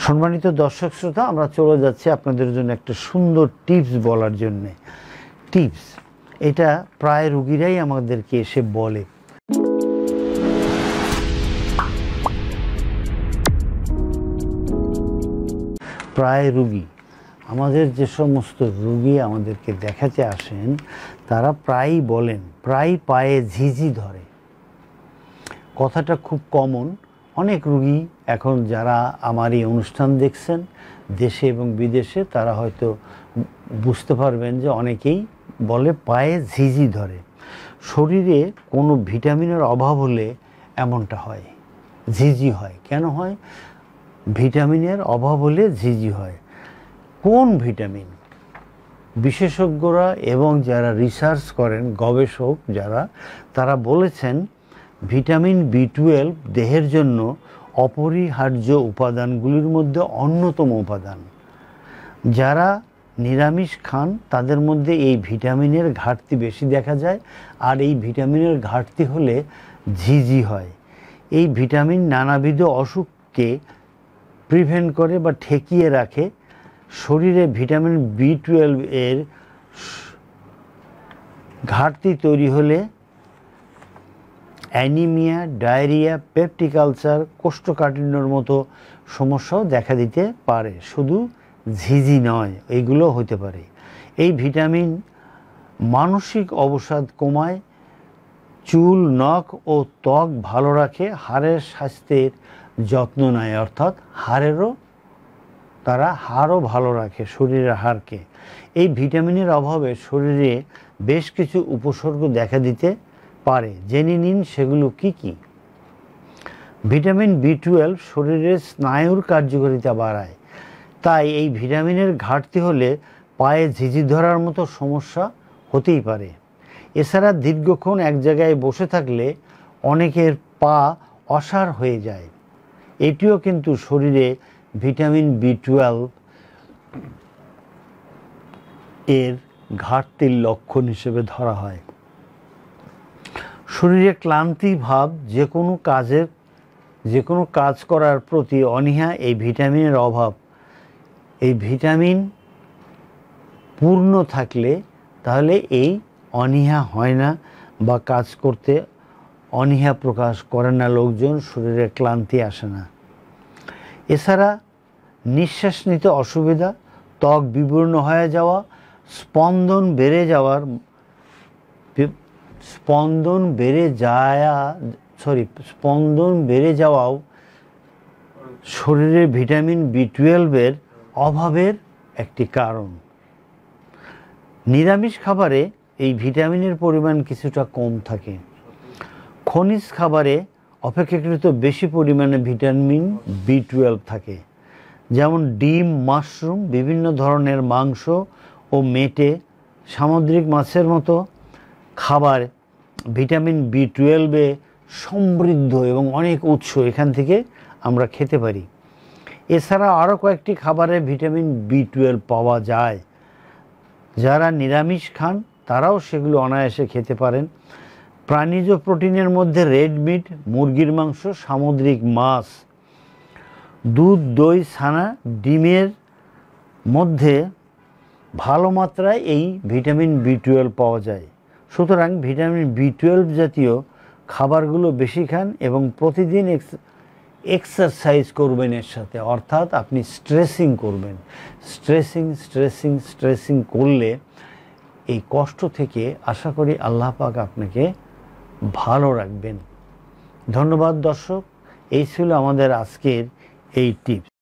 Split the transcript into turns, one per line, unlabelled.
সম্মানিত দর্শক শ্রোতা, আমরা চলে যাচ্ছি আপনাদের জন্য একটা সুন্দর টিপস বলার জন্য। টিপস এটা প্রায় রোগীরাই আমাদেরকে এসে বলে। প্রায় রোগী, আমাদের যে সমস্ত রোগী আমাদেরকে দেখাতে আসেন তারা প্রায়ই বলেন প্রায় পায়ে ঝিঝি ধরে। কথাটা খুব কমন। অনেক রোগী এখন যারা আমার এই অনুষ্ঠান দেখছেন দেশে এবং বিদেশে, তারা হয়তো বুঝতে পারবেন যে অনেকেই বলে পায়ে ঝিঝি ধরে। শরীরে কোনো ভিটামিনের অভাব হলে এমনটা হয়, ঝিঝি হয়। কেন হয়? ভিটামিনের অভাব হলে ঝিঝি হয়। কোন ভিটামিন? বিশেষজ্ঞরা এবং যারা রিসার্চ করেন, গবেষক যারা, তারা বলেছেন ভিটামিন B12 দেহের জন্য অপরিহার্য উপাদানগুলির মধ্যে অন্যতম উপাদান। যারা নিরামিষ খান তাদের মধ্যে এই ভিটামিনের ঘাটতি বেশি দেখা যায়, আর এই ভিটামিনের ঘাটতি হলে ঝিঝি হয়। এই ভিটামিন নানাবিধ অসুখকে প্রিভেন্ট করে বা ঠেকিয়ে রাখে। শরীরে ভিটামিন B12 এর ঘাটতি তৈরি হলে অ্যানিমিয়া, ডায়রিয়া, পেপটিক আলসার, কোষ্ঠকাঠিন্যর মতো সমস্যাও দেখা দিতে পারে। শুধু ঝিঝি নয়, এইগুলো হতে পারে। এই ভিটামিন মানসিক অবসাদ কমায়, চুল, নখ ও ত্বক ভালো রাখে, হাড়ের স্বাস্থ্যের যত্ন নেয়, অর্থাৎ হাড়ও ভালো রাখে, শরীরের হাড়কে। এই ভিটামিনের অভাবে শরীরে বেশ কিছু উপসর্গ দেখা দিতে পারে। জেনে নিন সেগুলো কি কি। ভিটামিন B12 শরীরের স্নায়ুর কার্যকারিতা বাড়ায়, তাই এই ভিটামিনের ঘাটতি হলে পায়ে ঝিঝি ধরার মতো সমস্যা হতেই পারে। এছাড়া দীর্ঘক্ষণ এক জায়গায় বসে থাকলে অনেকের পা অসাড় হয়ে যায়। এটিও কিন্তু শরীরে ভিটামিন B12 এর ঘাটতির লক্ষণ হিসেবে ধরা হয়। শরীরে ক্লান্তি ভাব, যে কোনো কাজ করার প্রতি অনীহা, এই ভিটামিনের অভাব। এই ভিটামিন পূর্ণ থাকলে তাহলে এই অনীহা হয় না, বা কাজ করতে অনীহা প্রকাশ করে না লোকজন, শরীরে ক্লান্তি আসে না। এছাড়া নিঃশ্বাস নিতে অসুবিধা, ত্বক বিবর্ণ হয়ে যাওয়া, স্পন্দন বেড়ে যাওয়াও শরীরে ভিটামিন B12 এর অভাবের একটি কারণ। নিরামিষ খাবারে এই ভিটামিনের পরিমাণ কিছুটা কম থাকে। খনিজ খাবারে অপেক্ষাকৃত বেশি পরিমাণে ভিটামিন B12 থাকে, যেমন ডিম, মাশরুম, বিভিন্ন ধরনের মাংস ও মেটে, সামুদ্রিক মাছের মতো খাবার ভিটামিন B12 এ সমৃদ্ধ এবং অনেক উৎস, এখান থেকে আমরা খেতে পারি। এছাড়া আরও কয়েকটি খাবারে ভিটামিন B12 পাওয়া যায়। যারা নিরামিষ খান তারাও সেগুলো অনায়াসে খেতে পারেন। প্রাণীজ প্রোটিনের মধ্যে রেড মিট, মুরগির মাংস, সামুদ্রিক মাছ, দুধ, দই, ছানা, ডিমের মধ্যে ভালো মাত্রায় এই ভিটামিন B12 পাওয়া যায়। সুতরাং ভিটামিন B12 জাতীয় খাবারগুলো বেশি খান এবং প্রতিদিন এক্সারসাইজ করবেন এর সাথে, অর্থাৎ আপনি স্ট্রেচিং করবেন। স্ট্রেচিং করলে এই কষ্ট থেকে আশা করি আল্লাহ পাক আপনাকে ভালো রাখবেন। ধন্যবাদ দর্শক, এই ছিল আমাদের আজকের এই টিপস।